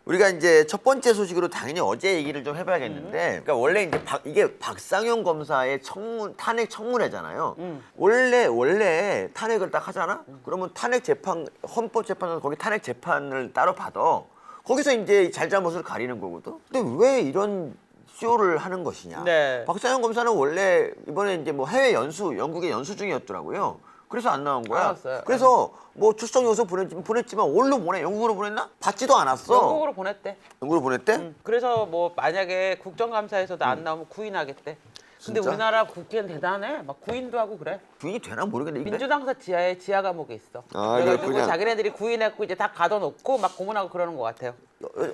우리가 이제 첫 번째 소식으로 당연히 어제 얘기를 좀 해봐야겠는데, 그러니까 원래 이제 이게 박상현 검사의 탄핵 청문회잖아요. 원래 탄핵을 딱 하잖아. 그러면 탄핵 재판 헌법재판소 거기 탄핵 재판을 따로 받아. 거기서 이제 잘잘못을 가리는 거거든. 근데 왜 이런 쇼를 하는 것이냐? 네. 박상현 검사는 원래 이번에 이제 뭐 해외 영국에 연수 중이었더라고요. 그래서 안 나온 거야. 알았어요. 그래서 뭐 출석 요소 보냈지만 어디로 보내? 영국으로 보냈나? 받지도 않았어. 영국으로 보냈대. 영국으로 보냈대? 그래서 뭐 만약에 국정감사에서도 안 나오면 구인하겠대. 근데 진짜? 우리나라 국회는 대단해. 막 구인도 하고 그래. 부인이 되나 모르겠는데. 민주당사 지하에 지하 감옥에 있어. 아, 그래가지고 그렇구나. 자기네들이 구인했고 이제 다 가둬놓고 막 고문하고 그러는 것 같아요.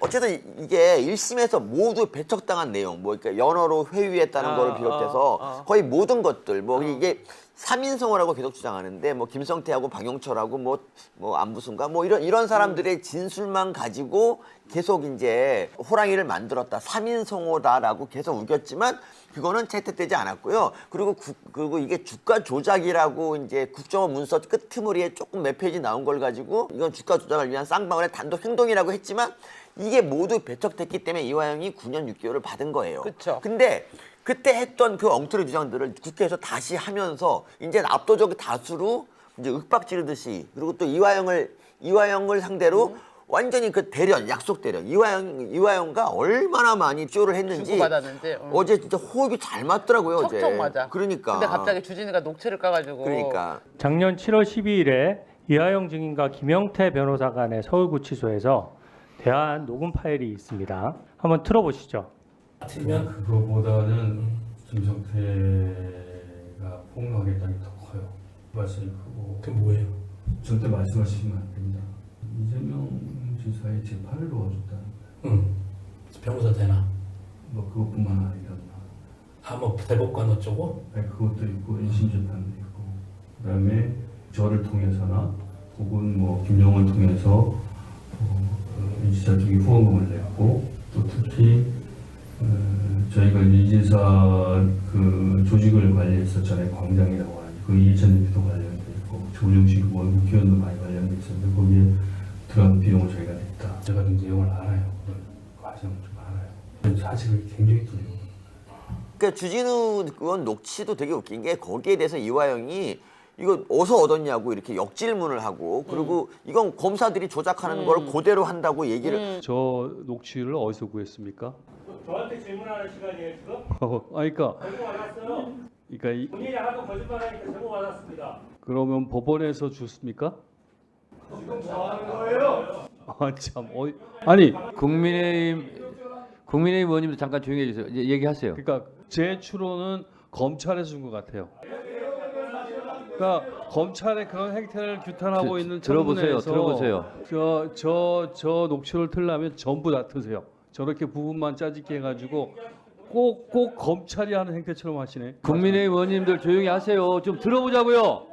어쨌든 이게 1심에서 모두 배척당한 내용, 뭐 그러니까 연어로 회유했다는 거를 비롯해서 거의 모든 것들, 뭐 이게 3인성어라고 계속 주장하는데 뭐 김성태하고 박용철하고 뭐 안부순가 뭐 이런 사람들의 진술만 가지고 계속 이제 호랑이를 만들었다, 3인성어다라고 계속 우겼지만 그거는 채택되지 않았고요. 그리고 이게 주가 조작이라고 이제 국정원 문서 끄트머리에 조금 몇 페이지 나온 걸 가지고 이건 주가 조작을 위한 쌍방울의 단독 행동이라고 했지만 이게 모두 배척됐기 때문에 이화영이 9년 6개월을 받은 거예요. 그쵸. 근데 그때 했던 그 엉터리 주장들을 국회에서 다시 하면서 이제 압도적 다수로 이제 윽박 지르듯이, 그리고 또 이화영을 상대로 완전히 그 약속 대련. 이화영과 얼마나 많이 쇼를 했는지 주고받았는지. 어제 진짜 호흡이 잘 맞더라고요. 어제. 척척 맞아. 그러니까. 근데 갑자기 주진이가 녹취를 까가지고. 그러니까. 작년 7월 12일에 이화영 증인과 김영태 변호사 간의 서울구치소에서 대화한 녹음 파일이 있습니다. 한번 틀어보시죠. 틀면 그거보다는 김성태가 폭로하겠다는 게 더 커요. 말씀이 크고. 그 뭐예요? 절대 말씀하시면 안 됩니다. 이재명 지사의 재판을 도와줬다는 거예요. 응. 변호사 되나? 뭐 그것뿐만 아니라 아, 뭐 대법관 어쩌고? 아니, 그것도 있고 1심 재판도 있고, 그다음에 저를 통해서나 혹은 뭐 김정을 통해서 이 지사 쪽에 후원금을 냈고, 또 특히 저희가 이 지사 그 조직을 관리했었잖아요. 광장이라고 하는 그 이해찬님도 관련돼 있고, 조정식 의원 국회의원도 많이 관련돼 있었는데 거기에 들어간 비용을 저희가 냈다. 제가 좀 내용을 알아요. 그런 과정을 좀 알아요. 사실을 굉장히 두려워요. 그러니까 주진우 의원 녹취도 되게 웃긴 게 거기에 대해서 이화영이 이거 어디서 얻었냐고 이렇게 역질문을 하고, 그리고 이건 검사들이 조작하는 걸 그대로 한다고 얘기를. 저 녹취를 어디서 구했습니까? 저한테 질문하는 시간이에요 지금? 그러니까 제보 받았어요. 그러니까 본인이 하도 거짓말하니까 제보 받았습니다. 그러면 법원에서 줬습니까? 지금 뭐 하는 거예요? 아 참 아니 국민의힘 의원님도 잠깐 조용히 해주세요. 이제 얘기하세요. 그러니까 제 추론은 검찰에서 준 것 같아요. 그러니까 검찰의 그런 행태를 규탄하고 있는 청문회에서 저 녹취를 틀려면 전부 다 트세요. 저렇게 부분만 짜집게 해가지고 꼭 검찰이 하는 행태처럼 하시네. 국민의힘 의원님들 조용히 하세요. 좀 들어보자고요.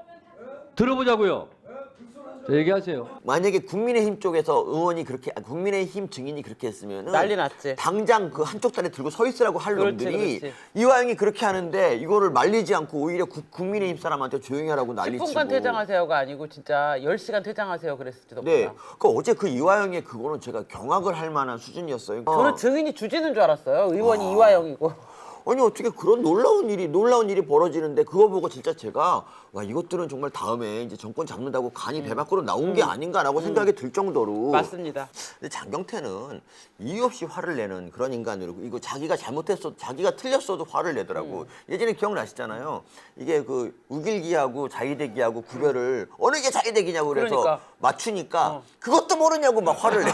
자, 얘기하세요. 만약에 국민의힘 쪽에서 의원이 그렇게, 국민의힘 증인이 그렇게 했으면은 난리 났지. 당장 그 한쪽 다리 들고 서 있으라고 할 그렇지, 놈들이 그렇지. 이화영이 그렇게 하는데 이거를 말리지 않고 오히려 국민의힘 사람한테 조용히 하라고 난리치고. 10분간 퇴장하세요가 아니고 진짜 10시간 퇴장하세요 그랬을지도 네, 몰라. 그 어제 그 이화영의 그거는 제가 경악을 할 만한 수준이었어요. 저는 증인이 주진우인 줄 알았어요. 의원이 이화영이고. 아니 어떻게 그런 놀라운 일이 벌어지는데 그거 보고 진짜 제가 와 이것들은 정말 다음에 이제 정권 잡는다고 간이 배 밖으로 나온 게 아닌가라고 생각이 들 정도로. 맞습니다. 근데 장경태는 이유 없이 화를 내는 그런 인간으로, 이거 자기가 잘못했어도 자기가 틀렸어도 화를 내더라고. 예전에 기억나시잖아요. 이게 그 우길기하고 자위대기하고 구별을 어느 게 자위대기냐고 그래서 그러니까. 맞추니까 그것도 모르냐고 막 화를 내.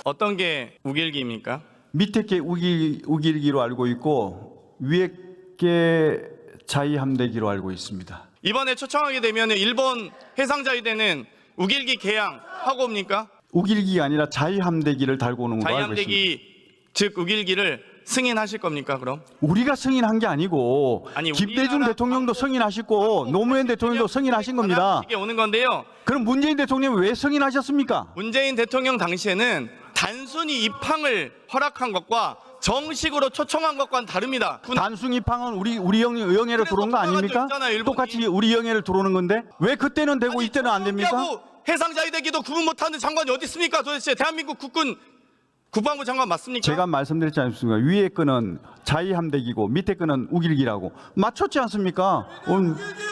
어떤 게 우길기입니까? 밑에 게 우길기로 알고 있고 위에 게 자위함대기로 알고 있습니다. 이번에 초청하게 되면 일본 해상자위대는 우길기 개양 하고 옵니까? 우길기가 아니라 자위함대기를 달고 오는 걸로 알고 있습니다. 자위함대기 즉 우길기를 승인하실 겁니까 그럼? 우리가 승인한 게 아니고 아니, 김대중 우리나라 대통령도 승인하셨고 노무현 대통령도 승인하신 겁니다. 이게 오는 건데요. 그럼 문재인 대통령이 왜 승인하셨습니까? 문재인 대통령 당시에는 단순히 입항을 허락한 것과 정식으로 초청한 것과는 다릅니다. 단순 입항은 우리 영해로 들어온 거 아닙니까? 있잖아요, 일본이. 똑같이 우리 영해를 들어오는 건데 왜 그때는 되고 이때는 안 됩니까? 해상자위대기도 구분 못하는 장관이 어디 있습니까? 도대체 대한민국 국군 국방부 장관 맞습니까? 제가 말씀드렸지 않습니까? 위에 거는 자위함대기고 밑에 거는 우길기라고 맞췄지 않습니까?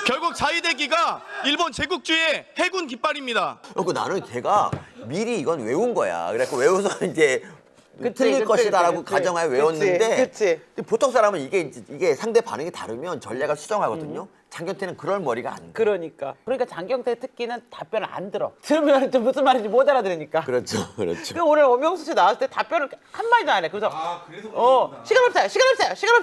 결국 자위대기가 일본 제국주의 해군 깃발입니다. 그리고 나는 걔가 미리 이건 외운 거야. 그래서 외워서 이제 그치, 틀릴 그치, 것이다라고 그치, 가정하에 그치, 외웠는데 그치. 근데 보통 사람은 이게 상대 반응이 다르면 전략을 수정하거든요. 장경태는 그럴 머리가 안 돼. 그러니까 장경태 특기는 답변을 안 들어. 들으면 좀 무슨 말인지 못 알아들으니까. 그렇죠, 그렇죠. 그 오늘 엄영수 씨 나왔을 때 답변을 한 마디도 안 해. 그래서 시간 없어요.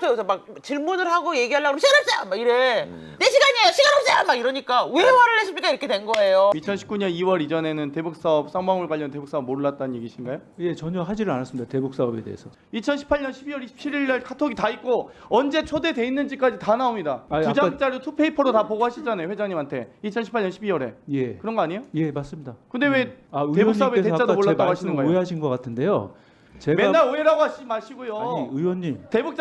그래서 막 질문을 하고 얘기하려고 그러면 시간 없어요. 막 이래. 내 시간이에요. 시간 없어요. 막 이러니까 왜 화를 내십니까? 이렇게 된 거예요. 2019년 2월 이전에는 대북 사업, 쌍방울 관련 대북 사업 몰랐다는 얘기신가요? 예, 전혀 하지를 않았습니다. 대북 사업에 대해서. 2018년 12월 27일 날 카톡이 다 있고 언제 초대돼 있는지까지 다 나옵니다. 아니, 두 장짜리 투페이퍼로 다 보고하시잖아요, 회장님한테. 2018년 12월에. 예. 그런 거 아니에요? 예, 맞습니다. 근데 왜 대북 사업의 의원님께서 대자도 아까 제 몰랐다고 말씀을 하시는 거예요? 오해하신 것 같은데요. 제가 맨날 오해라고 하시지 마시고요. 아니, 의원님. 대북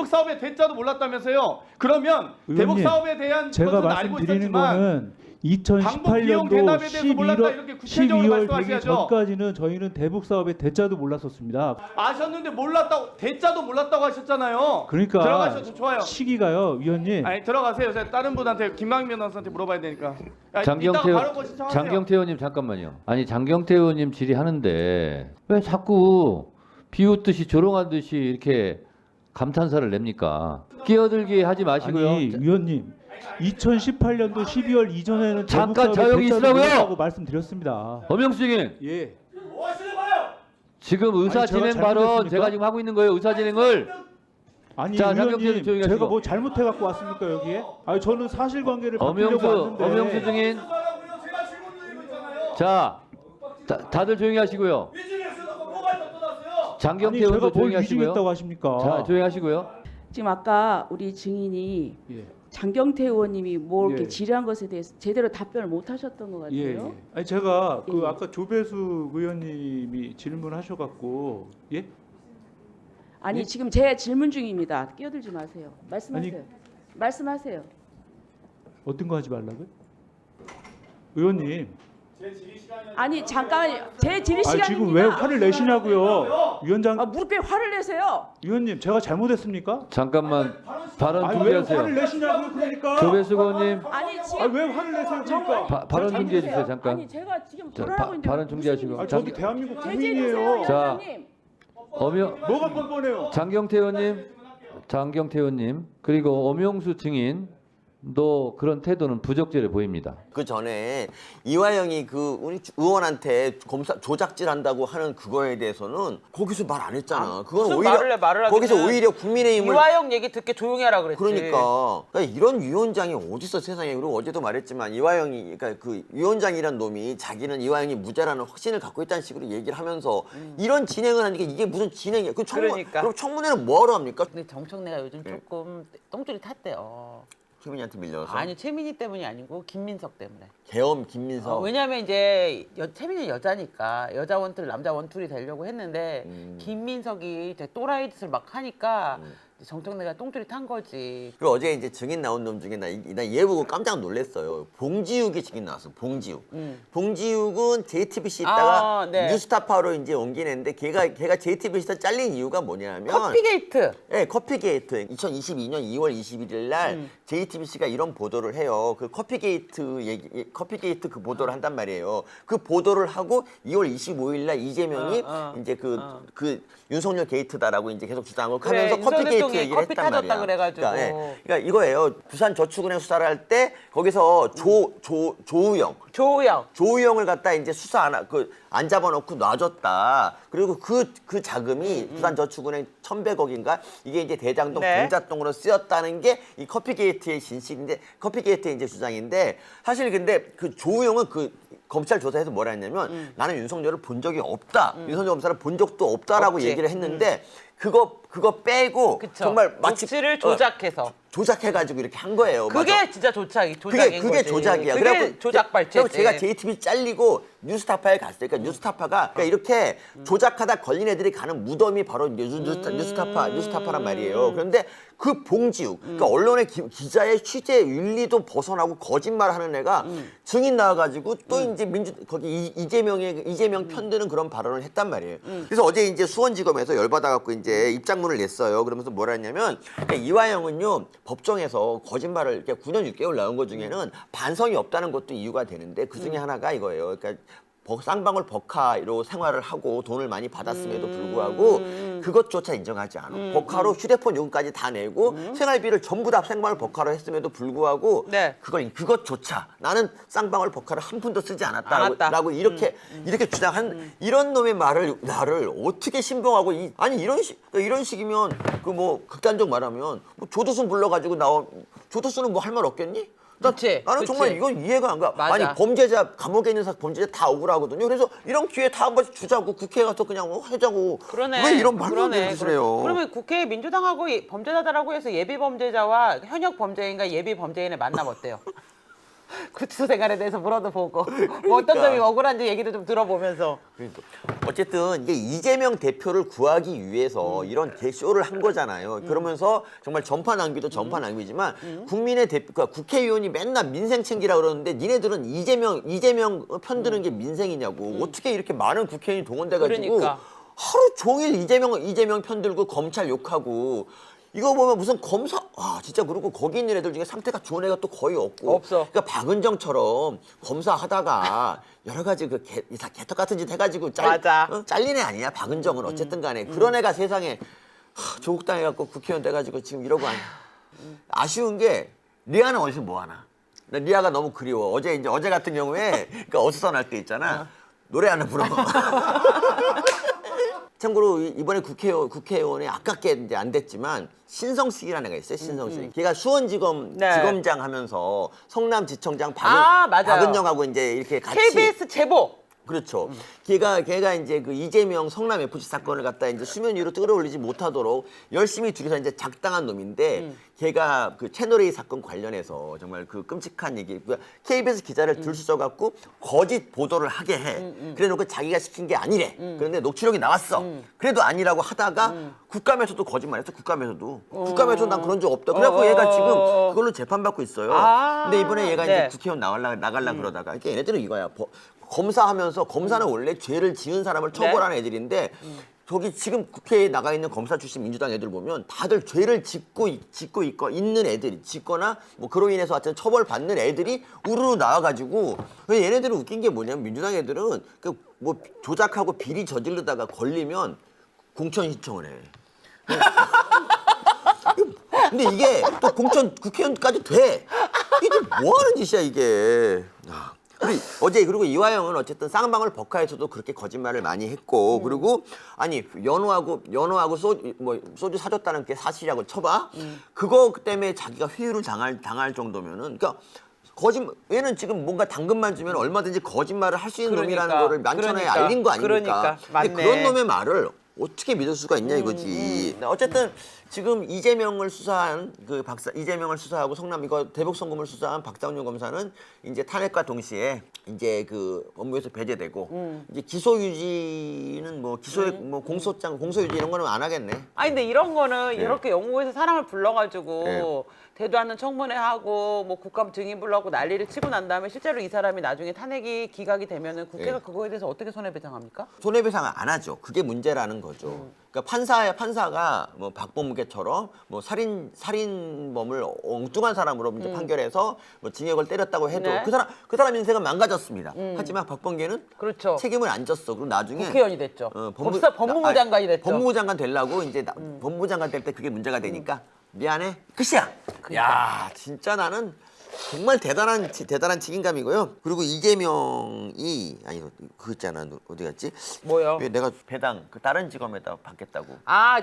사업의 대자도 몰랐다면서요. 그러면 대북 의원님, 사업에 대한 제가 것은 알고 말씀드리는 있었지만 거는 방북 비용 2018년도 대납에 대해서 몰랐다 이렇게 구체적으로 12월 되기 말씀하셔야죠. 전까지는 저희는 대북 사업의 대자도 몰랐었습니다. 아셨는데 몰랐다고 대자도 몰랐다고 하셨잖아요. 그러니까 들어가셔도 좋아요. 시기가요, 위원님. 아니 들어가세요. 제가 다른 분한테 김광민 변호사한테 물어봐야 되니까. 장경태 이따가 바로 신청하세요. 장경태 의원님 잠깐만요. 아니 장경태 의원님 질의하는데 왜 자꾸 비웃듯이 조롱하듯이 이렇게 감탄사를 냅니까? 끼어들게 하지 마시고요. 아니, 위원님. 2018년도 12월 이전에는 잠깐 대북 사업의 조용히 대자도 있으라고요! 몰랐다고 말씀드렸습니다. 엄영수 증인 예. 지금 의사 아니, 제가 진행 발언 잘못했습니까? 제가 지금 하고 있는 거예요. 의사 진행을 아니, 자, 장경태 위원님, 조용히 제가 하시고. 뭐 잘못해 갖고 왔습니까 여기에? 아니, 저는 사실관계를 바꾸려고 왔는데. 엄영수 증인 자 다들 조용히 하시고요. 장경태 아니, 제가 의원도 뭘 조용히 하시고요. 위증했다고 하십니까? 자 조용히 하시고요. 지금 아까 우리 증인이 예. 장경태 의원님이 뭐 이렇게 예. 질의한 것에 대해서 제대로 답변을 못 하셨던 것 같아요. 예, 예. 아니 제가 그 예. 아까 조배수 의원님이 질문하셔 갖고 예? 아니 예? 지금 제 질문 중입니다. 끼어들지 마세요. 말씀하세요. 말씀하세요. 어떤 거 하지 말라고요? 의원님. 아니 잠깐만요. 제 질의 아 시간입니다. 지금 왜 화를 내시냐고요? 위원장 아, 무릎에 화를 내세요. 위원님 제가 잘못했습니까? 잠깐만 발언 아니 왜 중지하세요. 화를 내시냐고요? 그러니까. 조배수 의원님 아니 지금 아 왜 화를 내세요? 그러니까. 발언 중지해 주세요. 잠깐. 아니 제가 지금 자, 발언하고 있는데 발언 중지하시고. 아 저도 대한민국 제 질의세요, 국민이에요. 자. 위원장님. 뭐가 뻔뻔해요? 장경태 의원님 그리고 엄영수 증인도 그런 태도는 부적절해 보입니다. 그 전에 이화영이 그 우리 의원한테 검사 조작질한다고 하는 그거에 대해서는 거기서 말 안 했잖아. 그건 무슨 오히려 말을 거기서 하기는 오히려 국민의힘을 이화영 얘기 듣게 조용히 하라 그랬지. 그러니까 이런 위원장이 어딨어 세상에. 그리고 어제도 말했지만 이화영이 그러니까 그 위원장이란 놈이 자기는 이화영이 무죄라는 확신을 갖고 있다는 식으로 얘기를 하면서 이런 진행을 하니까 이게 무슨 진행이야. 그 그러니까. 그럼 청문회는 뭐하러 합니까? 근데 정청래가 요즘 조금 똥줄이 탔대요. 최민희한테 밀려서. 아니 최민희 때문이 아니고 김민석 때문에. 계엄 김민석. 왜냐면 이제 최민희 여자니까 여자 원툴 남자 원툴이 되려고 했는데 김민석이 이제 또라이 짓을 막 하니까 이제 정청래가 똥줄이 탄 거지. 그리고 어제 이제 증인 나온 놈 중에 나 얘 보고 깜짝 놀랐어요. 봉지욱이 증인 나왔어. 봉지욱. 봉지욱은 JTBC 있다가 아, 네. 뉴스타파로 이제 옮긴 애인데 걔가 JTBC에서 잘린 이유가 뭐냐면 커피게이트. 네, 커피게이트. 2022년 2월 21일 날 JTBC가 이런 보도를 해요. 그 커피게이트 그 보도를 한단 말이에요. 그 보도를 하고 2월 25일 날 이재명이 이제 그 윤석열 게이트다라고 이제 계속 주장하고 그래, 하면서 윤석열 커피게이트 대통령이 얘기를 커피 했단 타졌다 말이야. 그래가지고. 그러니까 이거예요. 부산저축은행 수사를 할 때 거기서 조우영을 갖다 이제 수사 안 잡아놓고 놔줬다. 그리고 그 자금이 부산저축은행 1,100억인가 이게 이제 대장동 네. 공잣돈으로 쓰였다는 게 이 커피게이트의 진실인데 커피게이트의 이제 주장인데 사실 근데 그 조우영은 그 검찰 조사에서 뭐라 했냐면 나는 윤석열을 본 적이 없다. 윤석열 검사를 본 적도 없다라고 없지. 얘기를 했는데 그거 그거 빼고 그쵸. 정말 마치 녹취를 조작해서. 조작해가지고 이렇게 한 거예요. 그게 맞아. 진짜 조작인 그게 거지. 조작이야. 그게 그래갖고 조작 발제. 그래서 제가 JTBC 잘리고 뉴스타파에 갔어요. 그러니까 뉴스타파가 그러니까 이렇게 조작하다 걸린 애들이 가는 무덤이 바로 뉴스타파란 말이에요. 그런데 그 봉지욱, 그러니까 언론의 기자의 취재 윤리도 벗어나고 거짓말하는 애가 증인 나와가지고 또 이제 거기 이재명 편드는 그런 발언을 했단 말이에요. 그래서 어제 이제 수원지검에서 열받아갖고 이제 입장문을 냈어요. 그러면서 뭐라 했냐면 그러니까 이화영은요 법정에서 거짓말을 이렇게 9년 6개월 나온 것 중에는 반성이 없다는 것도 이유가 되는데 그 중에 하나가 이거예요. 그러니까 쌍방울 버카로 생활을 하고 돈을 많이 받았음에도 불구하고 그것조차 인정하지 않아. 버카로 휴대폰 요금까지 다 내고 생활비를 전부 다 쌍방울 버카로 했음에도 불구하고 네. 그것조차 나는 쌍방울 버카를 한 푼도 쓰지 않았다라고 이렇게 주장한 이런 놈의 나를 어떻게 신봉하고 아니 이런 식이면 그 뭐 극단적 말하면 뭐 조두순 불러가지고 조두순은 뭐 할 말 없겠니? 나는 그치. 정말 이건 이해가 안 가. 맞아. 아니 범죄자 감옥에 있는 범죄자 다 억울하거든요. 그래서 이런 기회 다 한 번씩 주자고 국회에 가서 그냥 하자고. 그러네. 왜 이런 말도 안 되는 짓을 해요? 그러면 국회에 민주당하고 범죄자다라고 해서 예비 범죄자와 현역 범죄인과 예비 범죄인을 만나면 어때요? 구치소 생활에 대해서 물어도 보고 뭐 어떤 점이 억울한지 얘기도 좀 들어보면서. 그러니까. 어쨌든 이게 이재명 대표를 구하기 위해서 이런 개쇼를 한 거잖아요. 그러면서 정말 전파 낭비도 전파 낭비지만 국민의 대표, 그러니까 국회의원이 맨날 민생 챙기라 그러는데 니네들은 이재명 편드는 게 민생이냐고. 어떻게 이렇게 많은 국회의원이 동원돼가지고 그러니까. 하루 종일 이재명 편들고 검찰 욕하고. 이거 보면 무슨 검사, 진짜 그리고 거기 있는 애들 중에 상태가 좋은 애가 또 거의 없고. 없어. 그러니까 박은정처럼 검사하다가 여러 가지 그 개떡 같은 짓 해가지고 맞아. 잘린 애 아니야, 박은정은. 어쨌든 간에. 그런 애가 세상에 조국당해갖고 국회의원 돼가지고 지금 이러고 아쉬운 게 리아는 어디서 뭐 하나. 나 리아가 너무 그리워. 어제 같은 경우에 그러니까 어수선할 때 있잖아. 노래 하나 불러. 참고로 이번에 국회의원이 아깝게 이제 안 됐지만 신성식이라는 애가 있어요. 신성식. 걔가 수원지검 네. 지검장 하면서 성남지청장 맞아요. 박은정하고 이제 이렇게 같이 KBS 제보. 그렇죠. 걔가 이제 그 이재명 성남 FC 사건을 갖다 이제 수면 위로 끌어올리지 못하도록 열심히 둘이서 이제 작당한 놈인데 걔가 그 채널A 사건 관련해서 정말 그 끔찍한 얘기, KBS 기자를 들쑤셔갖고 거짓 보도를 하게 해. 그래놓고 자기가 시킨 게 아니래. 그런데 녹취록이 나왔어. 그래도 아니라고 하다가 국감에서도 거짓말했어. 국감에서 난 그런 적 없다. 그래갖고 얘가 지금 그걸로 재판받고 있어요. 근데 이번에 얘가 네. 이제 국회의원 나갈라 그러다가 그러니까 얘네들은 이거야. 검사하면서 검사는 원래 죄를 지은 사람을 처벌하는 애들인데 저기 지금 국회에 나가 있는 검사 출신 민주당 애들 보면 다들 죄를 짓고 있는 애들이 짓거나 뭐 그로 인해서 하여튼 처벌받는 애들이 우르르 나와가지고 얘네들은 웃긴 게 뭐냐면 민주당 애들은 그 뭐 조작하고 비리 저지르다가 걸리면 공천 신청을 해. 근데 이게 또 국회의원까지 돼. 이게 뭐 하는 짓이야 이게. 그리고 이화영은 어쨌든 쌍방울 버카에서도 그렇게 거짓말을 많이 했고 그리고 아니 연호하고 소주 사줬다는 게 사실이라고 쳐봐. 그거 때문에 자기가 회유를 당할 정도면은 그러니까 얘는 지금 뭔가 당근만 주면 얼마든지 거짓말을 할 수 있는 놈이라는 거를 만천하에 알린 거 아닙니까? 맞네. 근데 그런 놈의 말을 어떻게 믿을 수가 있냐 이거지. 어쨌든 지금 이재명을 수사한 이재명을 수사하고 성남 이거 대북 송금을 수사한 박상윤 검사는 이제 탄핵과 동시에 이제 그 업무에서 배제되고 이제 기소 유지는 공소 유지 이런 거는 안 하겠네. 아니 근데 이런 거는 이렇게 영국에서 사람을 불러가지고 되도 않는 청문회 하고 뭐 국감 증인 불러고 난리를 치고 난 다음에 실제로 이 사람이 나중에 탄핵이 기각이 되면은 국회가 그거에 대해서 어떻게 손해배상합니까? 손해배상을 안 하죠. 그게 문제라는 거죠. 그러니까 판사가 뭐 박범계처럼 뭐 살인범을 엉뚱한 사람으로 이제 판결해서 뭐 징역을 때렸다고 해도 네. 그 사람 인생은 망가졌습니다. 하지만 박범계는 그렇죠. 책임을 안 졌어. 그리고 나중에 국회의원이 됐죠. 법무부 장관이 됐죠. 법무부 장관 되려고 이제 법무부 장관 될 때 그게 문제가 되니까 미안해. 끝이야. 야, 진짜 나는 정말 대단한 책임감이고요. 그리고 이재명이 그거 있잖아. 어디 갔지? 뭐요? 왜 내가 배당 다른 지검에다 받겠다고.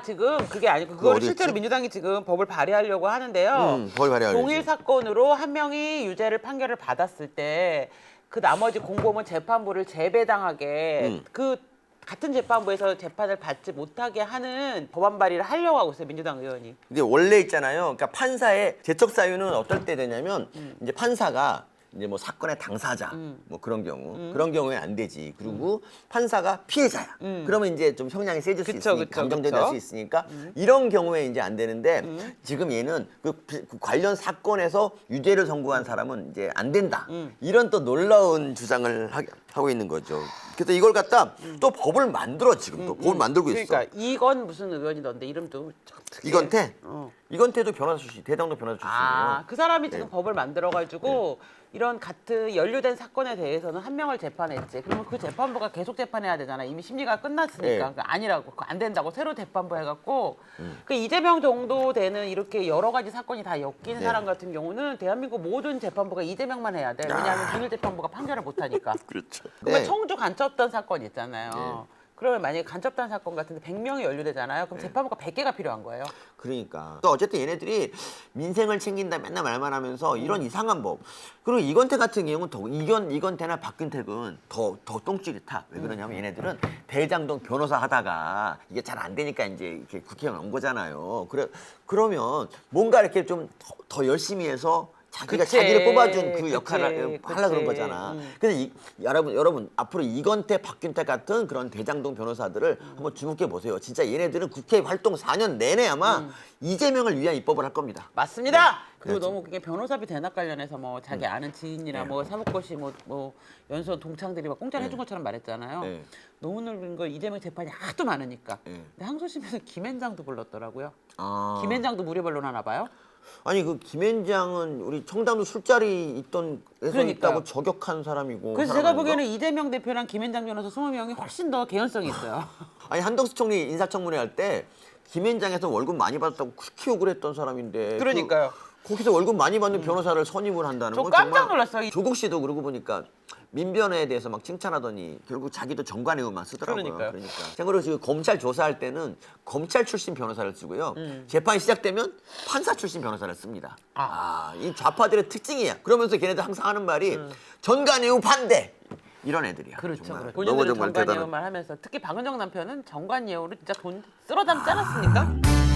지금 그게 아니고 그거를 어디였지? 실제로 민주당이 지금 법을 발의하려고 하는데요. 뭘 발의하려고 동일 사건으로 한 명이 유죄를 판결을 받았을 때 그 나머지 공범은 재판부를 재배당하게 그 같은 재판부에서 재판을 받지 못하게 하는 법안 발의를 하려고 하고 있어요, 민주당 의원이. 근데 원래 있잖아요. 그러니까 판사의 제척 사유는 어떨 때 되냐면 이제 판사가 이제 뭐 사건의 당사자 뭐 그런 경우 그런 경우에 안 되지. 그리고 판사가 피해자야. 그러면 이제 좀 형량이 세질 수 그쵸, 있으니까 그쵸, 감정될 그쵸. 수 있으니까 이런 경우에 이제 안 되는데 지금 얘는 그 관련 사건에서 유죄를 선고한 사람은 이제 안 된다. 이런 또 놀라운 주장을 하고 있는 거죠. 그래서 이걸 갖다 또 법을 만들어 지금 또 법을 만들고 있어. 그러니까 이건 무슨 의원이던데 이름도 특이해. 이건태? 어. 이건태도 변호사 출신, 대장도 변호사 출신이에요. 그 사람이 지금 네. 법을 만들어가지고 이런 같은 연루된 사건에 대해서는 한 명을 재판했지. 그러면 그 재판부가 계속 재판해야 되잖아. 이미 심리가 끝났으니까. 네. 그러니까 아니라고. 그거 안 된다고 새로 재판부 해갖고 그 이재명 정도 되는 이렇게 여러 가지 사건이 다 엮인 네. 사람 같은 경우는 대한민국 모든 재판부가 이재명만 해야 돼. 왜냐하면 비밀 재판부가 판결을 못하니까. 그렇죠. 그러면 청주 간첩단 사건 있잖아요. 그러면 만약에 간첩단 사건 같은데 100명이 연루되잖아요. 그럼 재판부가 100개가 필요한 거예요. 그러니까. 또 어쨌든 얘네들이 민생을 챙긴다 맨날 말만 하면서 이런 이상한 법. 그리고 이건태 같은 경우는 더 이건태나 박근택은 더 똥줄이 타. 왜 그러냐면 얘네들은 대장동 변호사 하다가 이게 잘 안 되니까 이제 이렇게 국회의원 온 거잖아요. 그러면 뭔가 이렇게 좀 더 열심히 해서 자기가 그치, 자기를 뽑아준 그 그치, 역할을 하려 그런 거잖아. 근데 여러분 앞으로 이건태, 박균택 같은 그런 대장동 변호사들을 한번 주목해 보세요. 진짜 얘네들은 국회 활동 4년 내내 아마 이재명을 위한 입법을 할 겁니다. 맞습니다. 그리고 그래야지. 너무 그게 변호사비 대납 관련해서 뭐 자기 아는 지인이나 뭐 사법고시 뭐 연수원 동창들이 막 공짜로 해준 것처럼 말했잖아요. 네. 너무 넓은 거 이재명 재판이 하도 많으니까. 네. 근데 항소심에서 김앤장도 불렀더라고요. 아. 김앤장도 무료 변론하나 봐요. 아니 그 김앤장은 우리 청담도 술자리 있던 에서 그러니까요. 있다고 저격한 사람이고. 그래서 사람 제가 아닌가? 보기에는 이재명 대표랑 김앤장 변호사 20명이 훨씬 더 개연성이 있어요. 아니 한덕수 총리 인사청문회 할 때 김앤장에서 월급 많이 받았다고 그렇게 욕을 했던 사람인데. 그러니까요. 거기서 월급 많이 받는 변호사를 선임을 한다는 저 건 깜짝 정말 놀랐어요. 조국 씨도 그러고 보니까 민변에 대해서 막 칭찬하더니 결국 자기도 정관예우만 쓰더라고요. 그러니까요. 그러니까. 참고로 지금 검찰 조사할 때는 검찰 출신 변호사를 쓰고요. 재판이 시작되면 판사 출신 변호사를 씁니다. 이 좌파들의 특징이야. 그러면서 걔네들 항상 하는 말이 정관예우 반대. 이런 애들이야. 그렇죠. 정말. 본인들은 너무 정말 대단한. 정관예우만 하면서 특히 박은정 남편은 정관예우를 진짜 돈 쓸어 담지 않았습니까?